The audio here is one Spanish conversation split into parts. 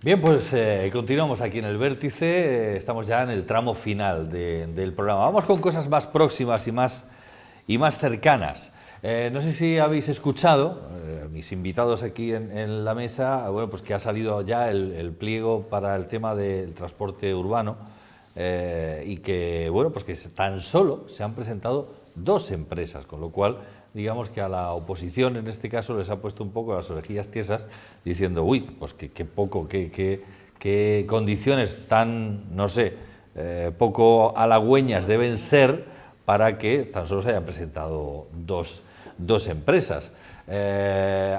Bien, pues continuamos aquí en el Vértice, estamos ya en el tramo final del programa. Vamos con cosas más próximas y más cercanas. No sé si habéis escuchado, mis invitados aquí en la mesa, bueno, pues que ha salido ya el pliego para el tema del transporte urbano y que, bueno, pues que tan solo se han presentado 2 empresas, con lo cual digamos que a la oposición en este caso les ha puesto un poco las orejillas tiesas diciendo, uy, pues qué poco, qué condiciones tan, no sé, poco halagüeñas deben ser para que tan solo se hayan presentado dos empresas.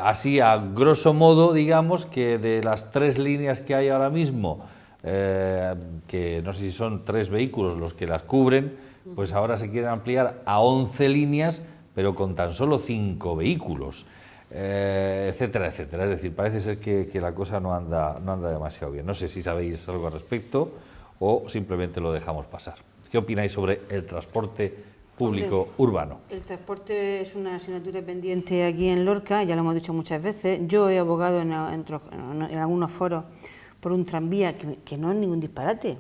Así, a grosso modo, digamos que de las 3 líneas que hay ahora mismo, que no sé si son 3 vehículos los que las cubren, pues ahora se quieren ampliar a 11 líneas, pero con tan solo 5 vehículos, etcétera, etcétera. Es decir, parece ser que la cosa no anda demasiado bien. No sé si sabéis algo al respecto o simplemente lo dejamos pasar. ¿Qué opináis sobre el transporte público urbano? El transporte es una asignatura pendiente aquí en Lorca, ya lo hemos dicho muchas veces. Yo he abogado en algunos foros por un tranvía que no es ningún disparate.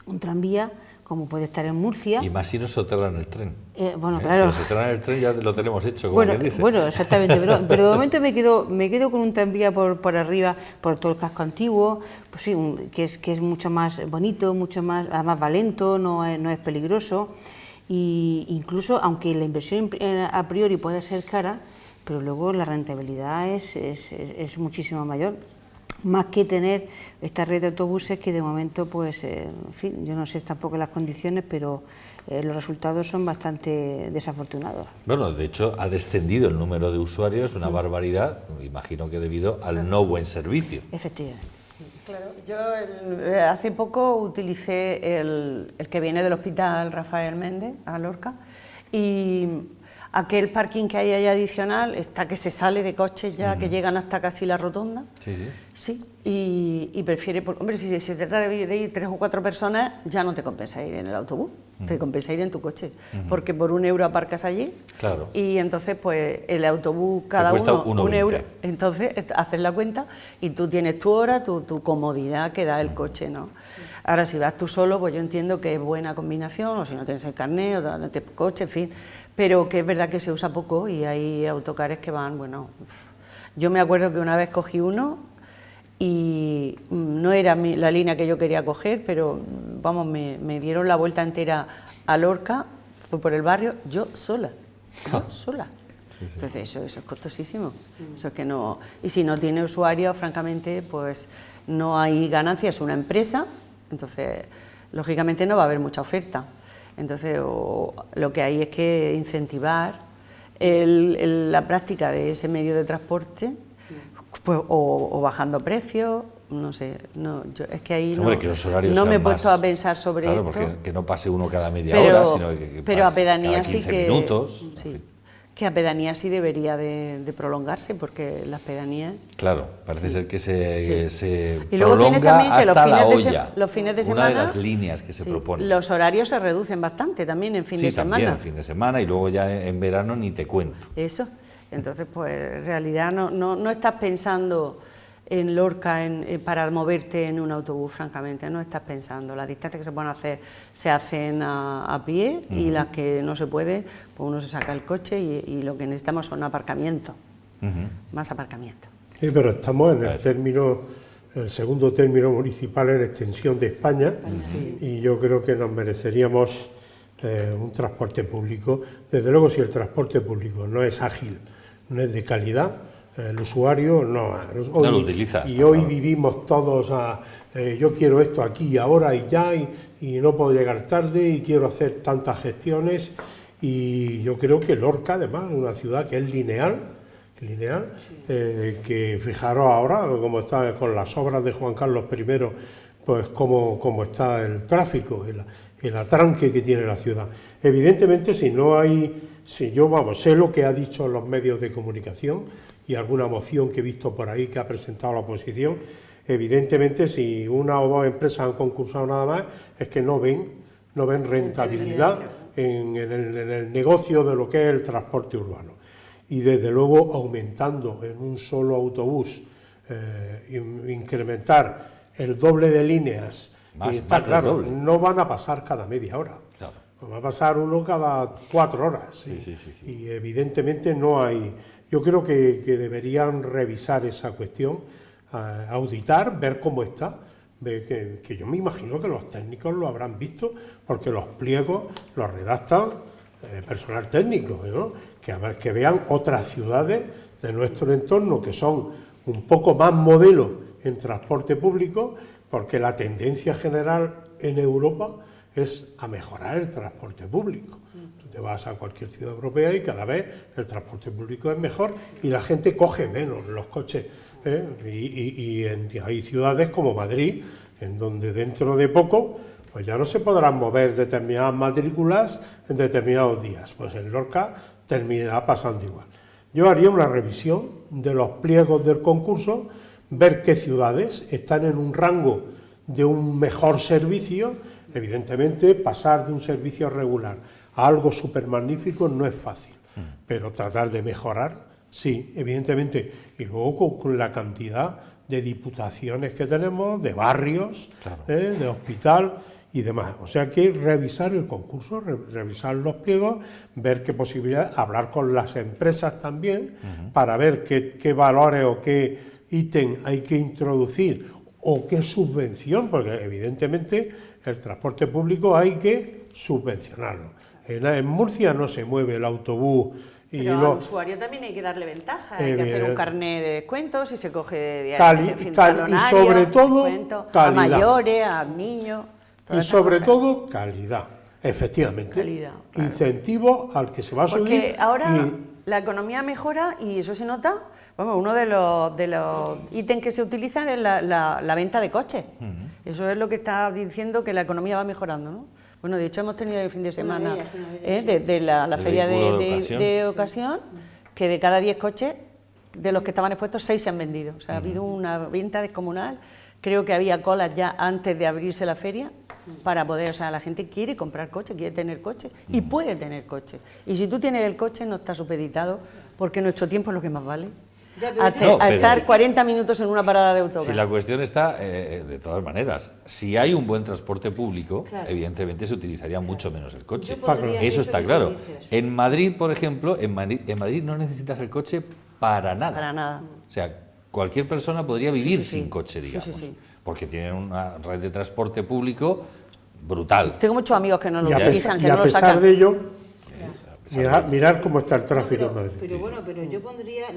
Un tranvía como puede estar en Murcia. Y más si nos soterran el tren. Bueno, claro. Si nos soterran el tren ya lo tenemos hecho, como bien dice. Bueno, exactamente, pero de momento me quedo con un tranvía por arriba, por todo el casco antiguo, pues sí, que es mucho más bonito, mucho más, además va lento, no es peligroso, y incluso, aunque la inversión a priori puede ser cara, pero luego la rentabilidad es muchísimo mayor. Más que tener esta red de autobuses que de momento, pues, en fin, yo no sé tampoco las condiciones, pero los resultados son bastante desafortunados. Bueno, de hecho, ha descendido el número de usuarios, una barbaridad, imagino que debido al no buen servicio. Efectivamente. Claro, yo hace poco utilicé el que viene del Hospital Rafael Méndez a Lorca y aquel parking que hay ahí adicional está que se sale de coches ya que llegan hasta casi la rotonda. Sí, sí. Sí, y prefiere, hombre, si se trata de ir 3 o 4 personas, ya no te compensa ir en el autobús, te compensa ir en tu coche, porque por 1 euro aparcas allí, claro. Y entonces pues el autobús cada uno 1 euro, entonces haces la cuenta y tú tienes tu hora, tu comodidad que da el coche, ¿no? Ahora si vas tú solo, pues yo entiendo que es buena combinación, o si no tienes el carnet, o no tienes coche, en fin, pero que es verdad que se usa poco y hay autocares que van, bueno, yo me acuerdo que una vez cogí uno y no era la línea que yo quería coger, pero vamos, me dieron la vuelta entera a Lorca, fui por el barrio, yo sola. Sí, sí. Entonces eso es costosísimo, eso es que no, y si no tiene usuario, francamente, pues no hay ganancia, es una empresa, entonces lógicamente no va a haber mucha oferta. Entonces lo que hay es que incentivar la práctica de ese medio de transporte, pues, o bajando precios, no sé, es que ahí hombre, que los horarios no me he puesto más, a pensar sobre claro, esto. Porque que no pase uno cada media hora, sino que pero pase a pedanía cada 15 sí que minutos. Sí, que a pedanía sí debería de prolongarse, porque las pedanías... Claro, parece ser que se y luego prolonga también que hasta la olla, los fines de semana, una de las líneas que se propone. Los horarios se reducen bastante también en fin de semana. Sí, también en fin de semana, y luego ya en verano ni te cuento. Eso, entonces pues en realidad no estás pensando en Lorca para moverte en un autobús, francamente, no estás pensando. Las distancias que se pueden hacer se hacen a pie y las que no se puede, pues uno se saca el coche y lo que necesitamos son aparcamientos, más aparcamiento. Sí, pero estamos en el segundo término municipal en extensión de España y yo creo que nos mereceríamos un transporte público. Desde luego, si el transporte público no es ágil, no es de calidad, el usuario no lo utiliza. Y hoy vivimos todos yo quiero esto aquí y ahora y ya, y no puedo llegar tarde y quiero hacer tantas gestiones, y yo creo que Lorca, además, una ciudad que es lineal, que fijaros ahora cómo está con las obras de Juan Carlos I, pues cómo está el tráfico, el atranque que tiene la ciudad. Evidentemente, si yo sé lo que ha dicho los medios de comunicación y alguna moción que he visto por ahí que ha presentado la oposición, evidentemente si 1 o 2 empresas han concursado nada más, es que no ven rentabilidad en el negocio de lo que es el transporte urbano. Y desde luego aumentando en un solo autobús incrementar el doble de líneas, y está más claro, doble. no van a pasar cada media hora. Claro. Va a pasar uno cada 4 horas. Sí. Y evidentemente no hay... Yo creo que deberían revisar esa cuestión, auditar, ver cómo está, ver que yo me imagino que los técnicos lo habrán visto, porque los pliegos los redactan personal técnico, ¿no? Que vean otras ciudades de nuestro entorno que son un poco más modelo en transporte público, porque la tendencia general en Europa es a mejorar el transporte público. Tú te vas a cualquier ciudad europea y cada vez el transporte público es mejor y la gente coge menos los coches. Y hay ciudades como Madrid, en donde dentro de poco pues ya no se podrán mover determinadas matrículas en determinados días. Pues en Lorca terminará pasando igual. Yo haría una revisión de los pliegos del concurso, ver qué ciudades están en un rango de un mejor servicio. Evidentemente, pasar de un servicio regular a algo súper magnífico no es fácil, pero tratar de mejorar, sí, evidentemente. Y luego con la cantidad de diputaciones que tenemos, de barrios, claro, de hospital y demás. O sea que revisar el concurso, revisar los pliegos, ver qué posibilidades, hablar con las empresas también, para ver qué valores o qué ítem hay que introducir o qué subvención, porque evidentemente el transporte público hay que subvencionarlo. En Murcia no se mueve el autobús. Pero al usuario también hay que darle ventaja, hay que hacer un carnet de descuentos, si se coge de talonario, y sobre todo calidad. A mayores, a niños. Y sobre todo calidad, efectivamente. Calidad, claro. Incentivo al que se va a subir. Porque ahora la economía mejora y eso se nota. Vamos, uno de los ítems que se utilizan es la venta de coches. Eso es lo que está diciendo que la economía va mejorando, ¿no? Bueno, de hecho hemos tenido el fin de semana de la feria de ocasión, que de cada 10 coches, de los que estaban expuestos, 6 se han vendido. O sea, ha habido una venta descomunal. Creo que había colas ya antes de abrirse la feria para poder, o sea, la gente quiere comprar coche, quiere tener coche y puede tener coche. Y si tú tienes el coche no está supeditado, porque nuestro tiempo es lo que más vale. A estar 40 minutos en una parada de autobús. Si la cuestión está, de todas maneras, si hay un buen transporte público, claro, evidentemente se utilizaría mucho menos el coche. Eso está claro. En Madrid, por ejemplo, en Madrid no necesitas el coche para nada. Para nada. O sea, cualquier persona podría vivir sin coche, digamos, porque tienen una red de transporte público brutal. Tengo muchos amigos que no lo utilizan, que no lo sacan. Y a pesar de ello, mirar cómo está el tráfico en Madrid. Pero bueno, pero yo pondría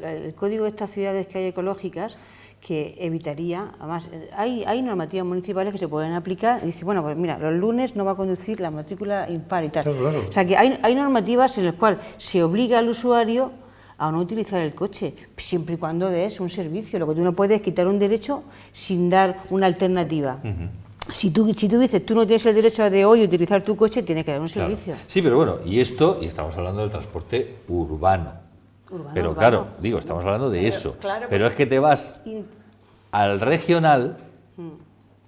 el código de estas ciudades que hay ecológicas, que evitaría, además, hay normativas municipales que se pueden aplicar, y dice, bueno, pues mira, los lunes no va a conducir la matrícula impar y tal. Claro. O sea, que hay normativas en las cuales se obliga al usuario a no utilizar el coche, siempre y cuando des un servicio. Lo que tú no puedes es quitar un derecho sin dar una alternativa. Si tú dices, tú no tienes el derecho de hoy utilizar tu coche, tienes que dar un servicio. Sí, pero bueno, y estamos hablando del transporte urbano. Pero claro, digo, estamos hablando de eso. Claro, pero es que te vas al regional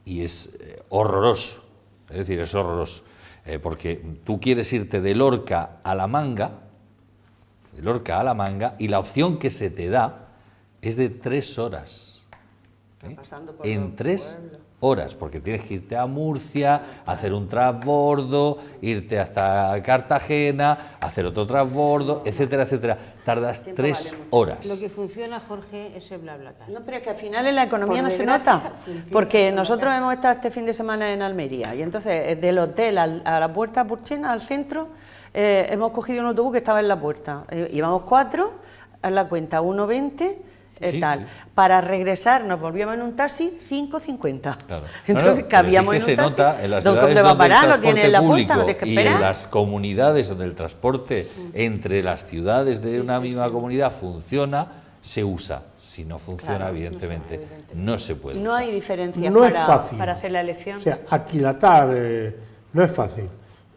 y es horroroso. Es decir, es horroroso. Porque tú quieres irte de Lorca a La Manga, y la opción que se te da es de 3 horas. En 3 horas, porque tienes que irte a Murcia, hacer un transbordo, irte hasta Cartagena, hacer otro transbordo, etcétera, etcétera. Tardas 3 horas. Lo que funciona, Jorge, es el BlaBlaCar. No, pero es que al final en la economía no se nota, porque nosotros hemos estado este fin de semana en Almería, y entonces del hotel a la puerta Purchena, al centro, hemos cogido un autobús que estaba en la puerta. Íbamos 4, haz la cuenta, 1,20... tal. Sí. Para regresar nos volvíamos en un taxi 5,50. Claro. Entonces cabíamos en un taxi. Nota en las ciudades donde va a parar, el no tiene la puerta, no tienes que esperar. Y en las comunidades donde el transporte entre las ciudades de una misma comunidad funciona, se usa. Si no funciona, evidentemente, no se puede usar. No hay diferencias para hacer la elección. O sea, aquilatar no es fácil.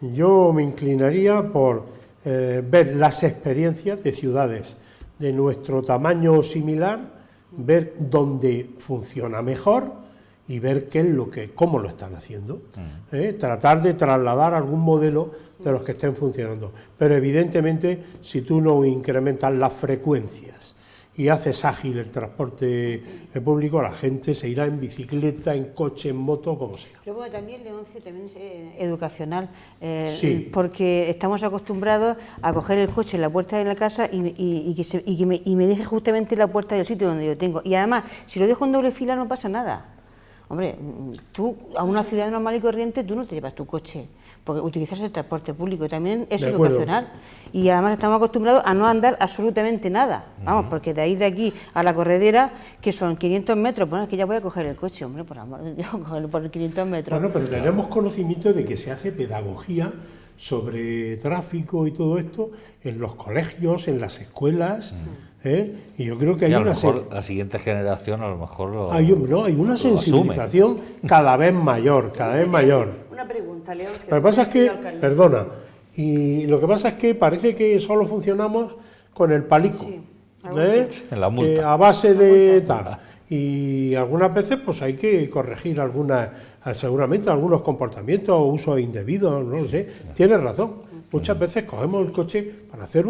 Yo me inclinaría por ver las experiencias de ciudades de nuestro tamaño similar, ver dónde funciona mejor y ver cómo lo están haciendo. Tratar de trasladar algún modelo de los que estén funcionando. Pero evidentemente, si tú no incrementas las frecuencias y haces ágil el transporte público, la gente se irá en bicicleta, en coche, en moto, como sea. Pero bueno, también, Leoncio, también es educacional, sí. porque estamos acostumbrados a coger el coche en la puerta de la casa y me deje justamente en la puerta del sitio donde yo tengo. Y además, si lo dejo en doble fila no pasa nada. Hombre, tú a una ciudad normal y corriente tú no te llevas tu coche, porque utilizas el transporte público, también es educacional. Y además estamos acostumbrados a no andar absolutamente nada. Vamos, porque de aquí a la corredera, que son 500 metros, bueno, es que ya voy a coger el coche, hombre, por amor de Dios, cogerlo por 500 metros. Bueno, pero tenemos conocimiento de que se hace pedagogía sobre tráfico y todo esto en los colegios, en las escuelas, y yo creo que hay a lo mejor la siguiente generación a lo mejor hay una sensibilización cada vez mayor, Una pregunta, Leoncio. Lo que pasa es que, perdona, y lo que pasa es que parece que solo funcionamos con el palico, en la multa. a base de tal. Y algunas veces pues hay que corregir seguramente algunos comportamientos o usos indebidos, no lo sé. Tienes razón. Muchas veces cogemos el coche para hacer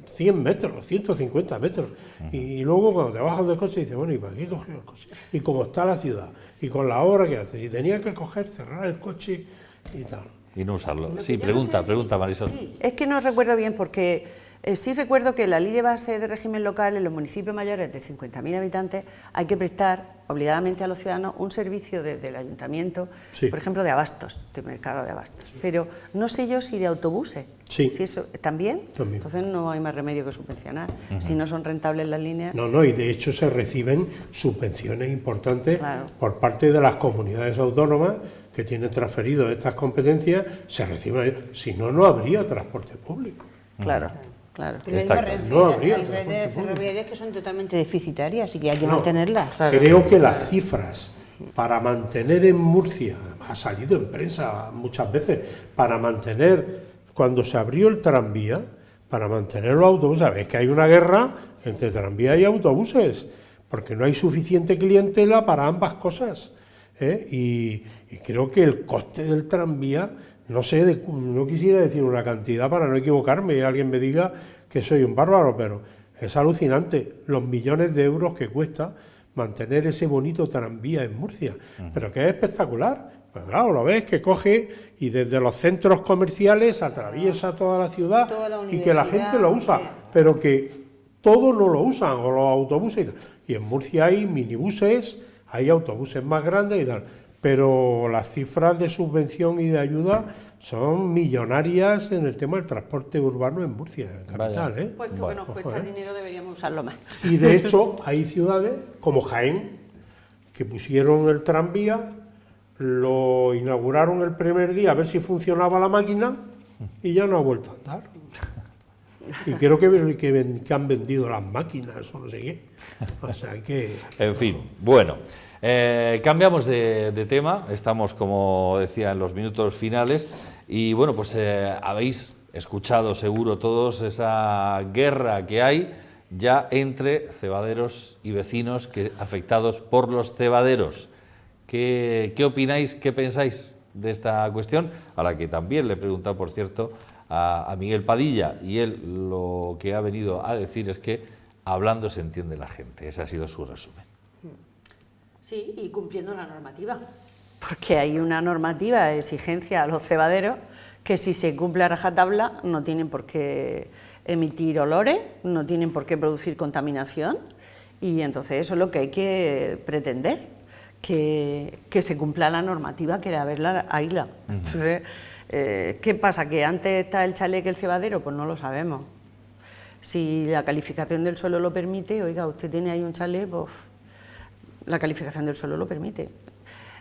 100 metros, 150 metros. Y luego cuando te bajas del coche dices, bueno, ¿y para qué he cogido el coche? Y cómo está la ciudad, y con la obra que haces. Y tenía que cerrar el coche y tal. Y no usarlo. Sí, pregunta, Marisol. Sí, es que no recuerdo bien porque... sí recuerdo que la ley de base de régimen local en los municipios mayores de 50.000 habitantes hay que prestar obligadamente a los ciudadanos un servicio del ayuntamiento, por ejemplo de abastos, de mercado de abastos, pero no sé yo si de autobuses, si eso ¿también? Entonces no hay más remedio que subvencionar, si no son rentables las líneas. No, y de hecho se reciben subvenciones importantes por parte de las comunidades autónomas que tienen transferido estas competencias, se reciben, si no, no habría transporte público. Claro. Pero hay redes ferroviarias que son totalmente deficitarias y que hay que mantenerlas. Creo que las cifras para mantener en Murcia, ha salido en prensa muchas veces, para mantener, cuando se abrió el tranvía, para mantener los autobuses, sabes que hay una guerra entre tranvía y autobuses, porque no hay suficiente clientela para ambas cosas. Y creo que el coste del tranvía, no sé, no quisiera decir una cantidad para no equivocarme y alguien me diga que soy un bárbaro, pero es alucinante los millones de euros que cuesta mantener ese bonito tranvía en Murcia, pero que es espectacular. Pues claro, lo ves que coge y desde los centros comerciales atraviesa toda la ciudad y que la gente lo usa, pero que todos no lo usan, o los autobuses y tal. Y en Murcia hay minibuses, hay autobuses más grandes y tal, pero las cifras de subvención y de ayuda son millonarias en el tema del transporte urbano en Murcia, en capital. Puesto que nos cuesta dinero, deberíamos usarlo más. Y de hecho hay ciudades como Jaén que pusieron el tranvía, lo inauguraron el primer día a ver si funcionaba la máquina y ya no ha vuelto a andar. Y creo que han vendido las máquinas o no sé qué. O sea que... En fin, bueno, cambiamos de tema, estamos, como decía, en los minutos finales y bueno, pues habéis escuchado seguro todos esa guerra que hay ya entre cebaderos y vecinos afectados por los cebaderos. ¿Qué opináis, qué pensáis de esta cuestión? A la que también le he preguntado, por cierto, a Miguel Padilla, y él lo que ha venido a decir es que hablando se entiende la gente. Ese ha sido su resumen. Sí, y cumpliendo la normativa, porque hay una normativa de exigencia a los cebaderos que si se cumple a rajatabla no tienen por qué emitir olores, no tienen por qué producir contaminación, y entonces eso es lo que hay que pretender, que se cumpla la normativa, que era verla AILA. Entonces, ¿qué pasa? ¿Que antes está el chalet que el cebadero? Pues no lo sabemos. Si la calificación del suelo lo permite, oiga, usted tiene ahí un chalet, pues la calificación del suelo lo permite.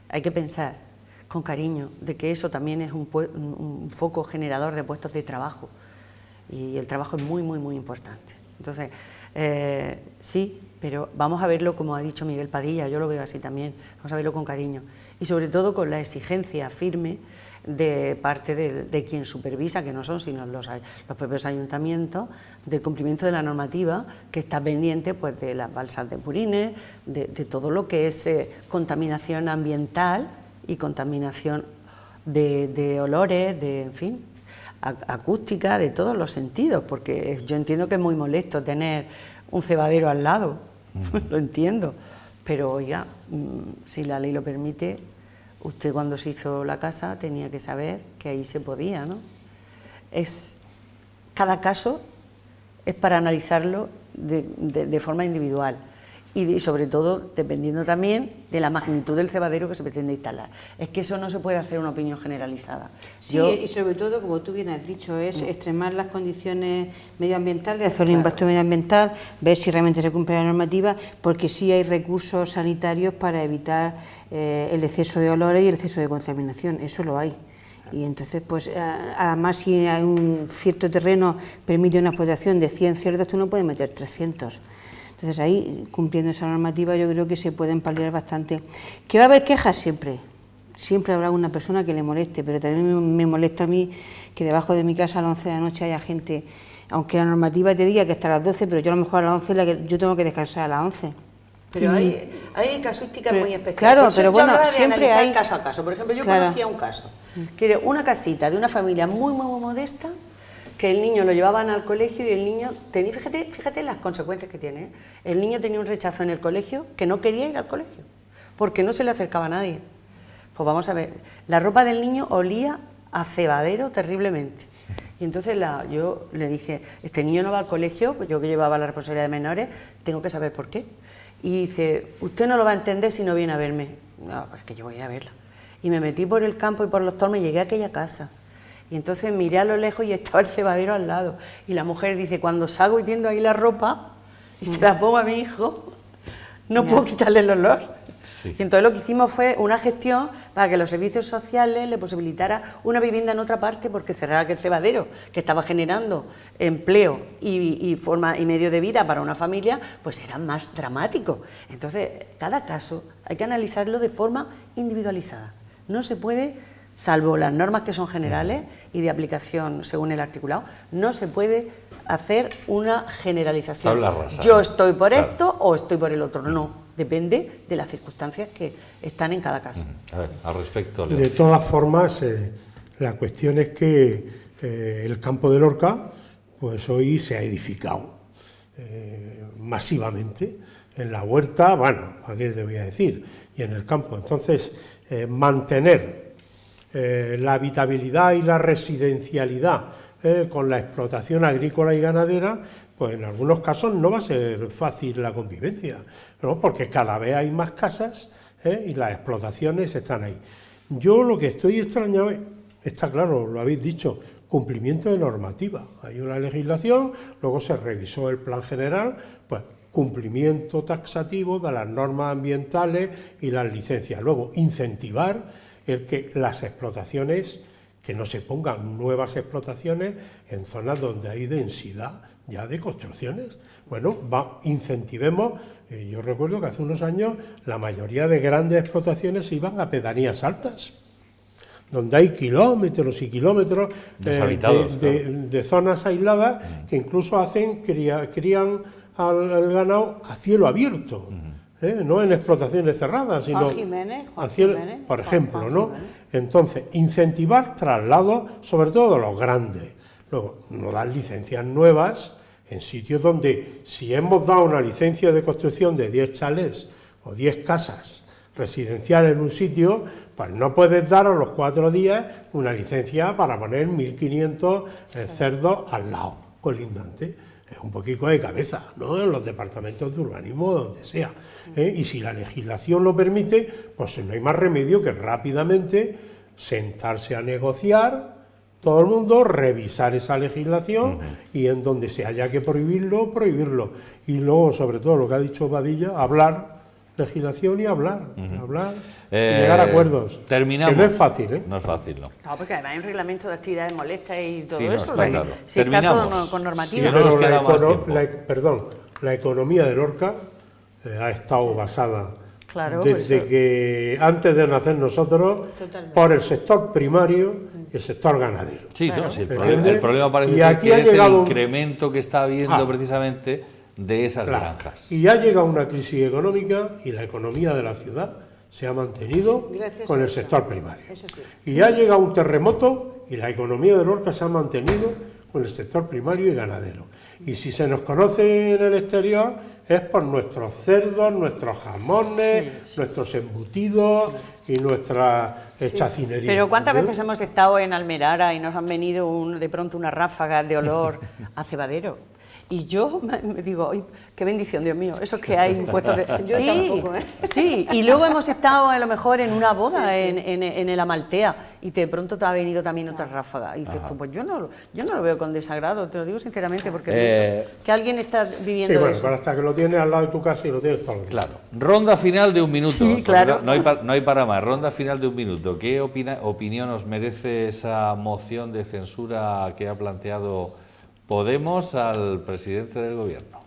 Hay que pensar con cariño de que eso también es un foco generador de puestos de trabajo, y el trabajo es muy, muy, muy importante. Entonces, sí, pero vamos a verlo como ha dicho Miguel Padilla, yo lo veo así también, vamos a verlo con cariño y sobre todo con la exigencia firme de parte de quien supervisa, que no son sino los propios ayuntamientos, del cumplimiento de la normativa, que está pendiente pues de las balsas de purines, de todo lo que es contaminación ambiental y contaminación de olores, en fin, acústica, de todos los sentidos, porque yo entiendo que es muy molesto tener un cebadero al lado, lo entiendo, pero oiga, si la ley lo permite, usted cuando se hizo la casa tenía que saber que ahí se podía, ¿no? Cada caso es para analizarlo de forma individual y sobre todo dependiendo también de la magnitud del cebadero que se pretende instalar. Es que eso no se puede hacer una opinión generalizada. Sí, y sobre todo, como tú bien has dicho, es extremar las condiciones medioambientales, hacer un impacto medioambiental, ver si realmente se cumple la normativa, porque sí hay recursos sanitarios para evitar el exceso de olores y el exceso de contaminación, eso lo hay. Y entonces, pues, además, si hay un cierto terreno permite una explotación de 100 cerdos, tú no puedes meter 300. Entonces, ahí, cumpliendo esa normativa, yo creo que se pueden paliar bastante. Que va a haber quejas siempre. Siempre habrá una persona que le moleste, pero también me molesta a mí que debajo de mi casa a las 11 de la noche haya gente, aunque la normativa te diga que hasta las 12, pero yo a lo mejor a las 11 yo tengo que descansar a las 11. Pero hay casuísticas muy especiales. Claro, pero bueno, siempre hay caso a caso. Por ejemplo, yo conocía un caso, que era una casita de una familia muy modesta, que el niño lo llevaban al colegio y el niño tenía, fíjate las consecuencias que tiene, ¿eh? El niño tenía un rechazo en el colegio, que no quería ir al colegio, porque no se le acercaba a nadie. Pues vamos a ver, la ropa del niño olía a cebadero terriblemente. Y entonces yo le dije, este niño no va al colegio, yo que llevaba la responsabilidad de menores, tengo que saber por qué. Y dice, usted no lo va a entender si no viene a verme. No, pues que yo voy a verla. Y me metí por el campo y por los tormes y llegué a aquella casa. Y entonces miré a lo lejos y estaba el cebadero al lado. Y la mujer dice, cuando salgo y tiendo ahí la ropa y se la pongo a mi hijo, no puedo quitarle el olor. Sí. Y entonces lo que hicimos fue una gestión para que los servicios sociales le posibilitara una vivienda en otra parte, porque cerrar aquel cebadero que estaba generando empleo y forma y medio de vida para una familia, pues era más dramático. Entonces, cada caso hay que analizarlo de forma individualizada. No se puede, salvo las normas que son generales y de aplicación según el articulado, no se puede hacer una generalización. Yo estoy por esto o estoy por el otro, no. Depende de las circunstancias que están en cada caso. A ver, al respecto... De todas formas, la cuestión es que el campo de Lorca, pues hoy se ha edificado masivamente. En la huerta, bueno, ¿a qué te voy a decir? Y en el campo. Entonces, mantener la habitabilidad y la residencialidad con la explotación agrícola y ganadera, pues en algunos casos no va a ser fácil la convivencia, ¿no? Porque cada vez hay más casas y las explotaciones están ahí. Yo lo que estoy extrañado está claro, lo habéis dicho, cumplimiento de normativa. Hay una legislación, luego se revisó el plan general, pues cumplimiento taxativo de las normas ambientales y las licencias. Luego, incentivar el que las explotaciones, que no se pongan nuevas explotaciones en zonas donde hay densidad ya de construcciones. Bueno, incentivemos. Yo recuerdo que hace unos años la mayoría de grandes explotaciones se iban a pedanías altas, donde hay kilómetros y kilómetros de zonas aisladas que incluso crían al ganado a cielo abierto, no en explotaciones cerradas, sino a cielo, por ejemplo, ¿no? Entonces, incentivar traslados, sobre todo de los grandes. Luego, no dar licencias nuevas en sitios donde, si hemos dado una licencia de construcción de 10 chalés o 10 casas residenciales en un sitio, pues no puedes dar a los 4 días una licencia para poner 1.500 cerdos al lado, colindante. Es un poquito de cabeza, ¿no? En los departamentos de urbanismo, donde sea. Y si la legislación lo permite, pues no hay más remedio que rápidamente sentarse a negociar todo el mundo, revisar esa legislación y en donde se haya que prohibirlo, prohibirlo. Y luego, sobre todo, lo que ha dicho Badilla, hablar, legislación y hablar, y llegar a acuerdos. Terminamos. Que no es fácil, ¿eh? No es fácil, ¿no? No, porque además hay un reglamento de actividades molestas y todo Sí, no, eso. está O sea, claro. si está todo con normativa. Sí, no nos queda más tiempo. La economía de Lorca ha estado basada Claro, desde que antes de nacer nosotros por el sector primario y el sector ganadero. Sí, Claro. no, sí, el problema parece ser que es el incremento que está habiendo precisamente de esas granjas. Y ha llegado una crisis económica y la economía de la ciudad se ha mantenido con el sector primario. Eso sí. Y ha llegado un terremoto y la economía de Lorca se ha mantenido con el sector primario y ganadero. Y si se nos conoce en el exterior es por nuestros cerdos, nuestros jamones, nuestros embutidos y nuestra chacinería. Pero ¿cuántas veces hemos estado en Almerara y nos han venido de pronto una ráfaga de olor a cebadero? Y yo me digo, ¡ay, qué bendición, Dios mío! Esos que hay impuestos de... Sí, y luego hemos estado a lo mejor en una boda en el Amaltea y de pronto te ha venido también otra ráfaga. Y dices tú, pues yo no lo veo con desagrado, te lo digo sinceramente, porque que alguien está viviendo bueno, eso. pero hasta que lo tienes al lado de tu casa y lo tienes todo el día. Claro. Ronda final de 1 minuto. Sí, claro. No hay para más. Ronda final de 1 minuto. ¿Qué opinión os merece esa moción de censura que ha planteado Podemos al presidente del gobierno?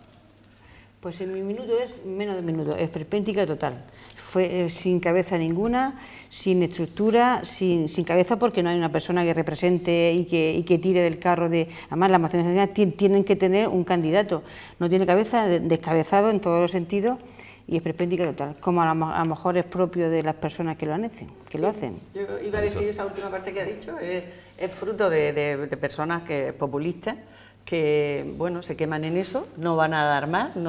Pues en mi minuto es menos de 1 minuto, es perpéntica total. Fue sin cabeza ninguna, sin estructura, sin cabeza, porque no hay una persona que represente y que tire del carro de... Además, las mociones de censura tienen que tener un candidato. No tiene cabeza, descabezado en todos los sentidos, y es perpéntica total, como a lo mejor es propio de las personas que lo hacen. Yo iba a decir esa última parte que ha dicho, es fruto de personas populistas, que bueno, se queman en eso, no van a dar más y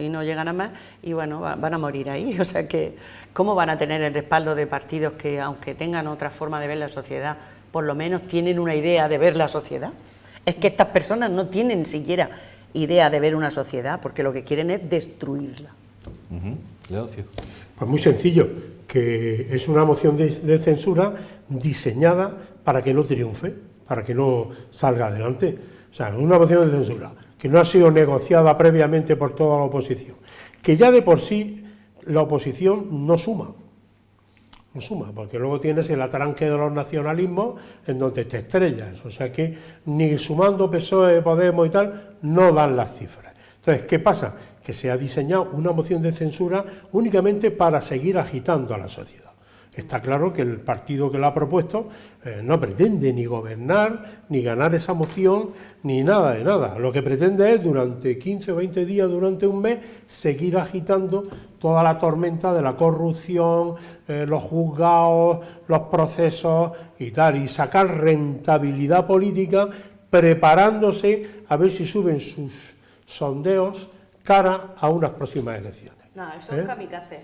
no llegan a más y bueno, van a morir ahí. O sea que, ¿cómo van a tener el respaldo de partidos que, aunque tengan otra forma de ver la sociedad, por lo menos tienen una idea de ver la sociedad? Es que estas personas no tienen siquiera idea de ver una sociedad, porque lo que quieren es destruirla. Leoncio. Pues muy sencillo, que es una moción de censura diseñada para que no triunfe, para que no salga adelante. O sea, una moción de censura que no ha sido negociada previamente por toda la oposición, que ya de por sí la oposición no suma, porque luego tienes el atranque de los nacionalismos en donde te estrellas, o sea que ni sumando PSOE, Podemos y tal, no dan las cifras. Entonces, ¿qué pasa? Que se ha diseñado una moción de censura únicamente para seguir agitando a la sociedad. Está claro que el partido que lo ha propuesto no pretende ni gobernar, ni ganar esa moción, ni nada de nada. Lo que pretende es, durante 15 o 20 días, durante un mes, seguir agitando toda la tormenta de la corrupción, los juzgados, los procesos y tal, y sacar rentabilidad política preparándose a ver si suben sus sondeos cara a unas próximas elecciones. No, eso es kamikaze.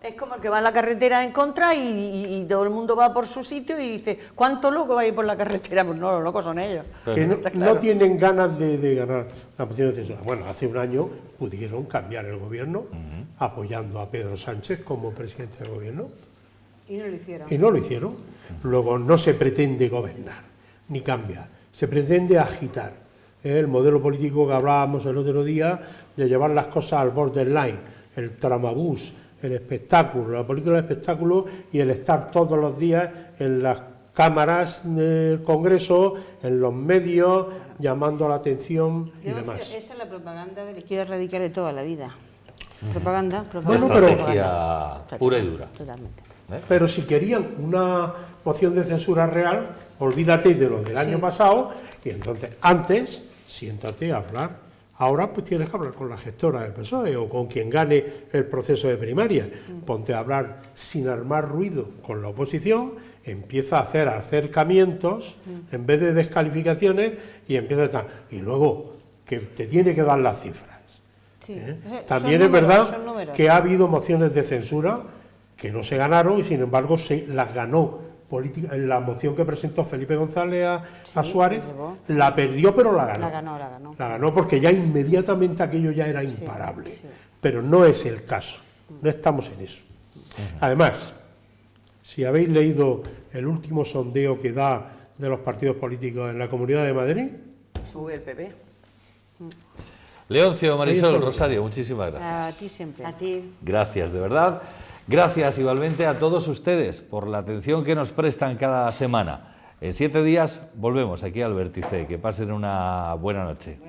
Es como el que va en la carretera en contra y todo el mundo va por su sitio y dice, ¿cuántos locos va a ir por la carretera? Pues no, los locos son ellos. Que no tienen ganas de ganar la moción de censura. Bueno, hace un año pudieron cambiar el gobierno apoyando a Pedro Sánchez como presidente del gobierno. Y no lo hicieron. Y no lo hicieron. Luego no se pretende gobernar, ni cambiar. Se pretende agitar. El modelo político que hablábamos el otro día de llevar las cosas al borderline, el tramabús, el espectáculo, la política del espectáculo y el estar todos los días en las cámaras del Congreso, en los medios, llamando la atención y demás. Esa es la propaganda de la izquierda radical de toda la vida. Propaganda. Bueno, estrategia pura y dura. Totalmente. Pero si querían una moción de censura real, olvídate de lo del año pasado y entonces antes siéntate a hablar. Ahora pues tienes que hablar con la gestora del PSOE o con quien gane el proceso de primaria. Ponte a hablar sin armar ruido con la oposición, empieza a hacer acercamientos en vez de descalificaciones y empieza a estar. Y luego que te tiene que dar las cifras. También es verdad que ha habido mociones de censura que no se ganaron y sin embargo se las ganó. La moción que presentó Felipe González a Suárez, la perdió pero la ganó. La ganó porque ya inmediatamente aquello ya era imparable. Pero no es el caso, no estamos en eso. Además, si habéis leído el último sondeo que da de los partidos políticos en la Comunidad de Madrid, sube el PP. Leoncio, Marisol, Rosario, muchísimas gracias. A ti siempre. A ti. Gracias, de verdad. Gracias igualmente a todos ustedes por la atención que nos prestan cada semana. En 7 días volvemos aquí al Vértice. Que pasen una buena noche.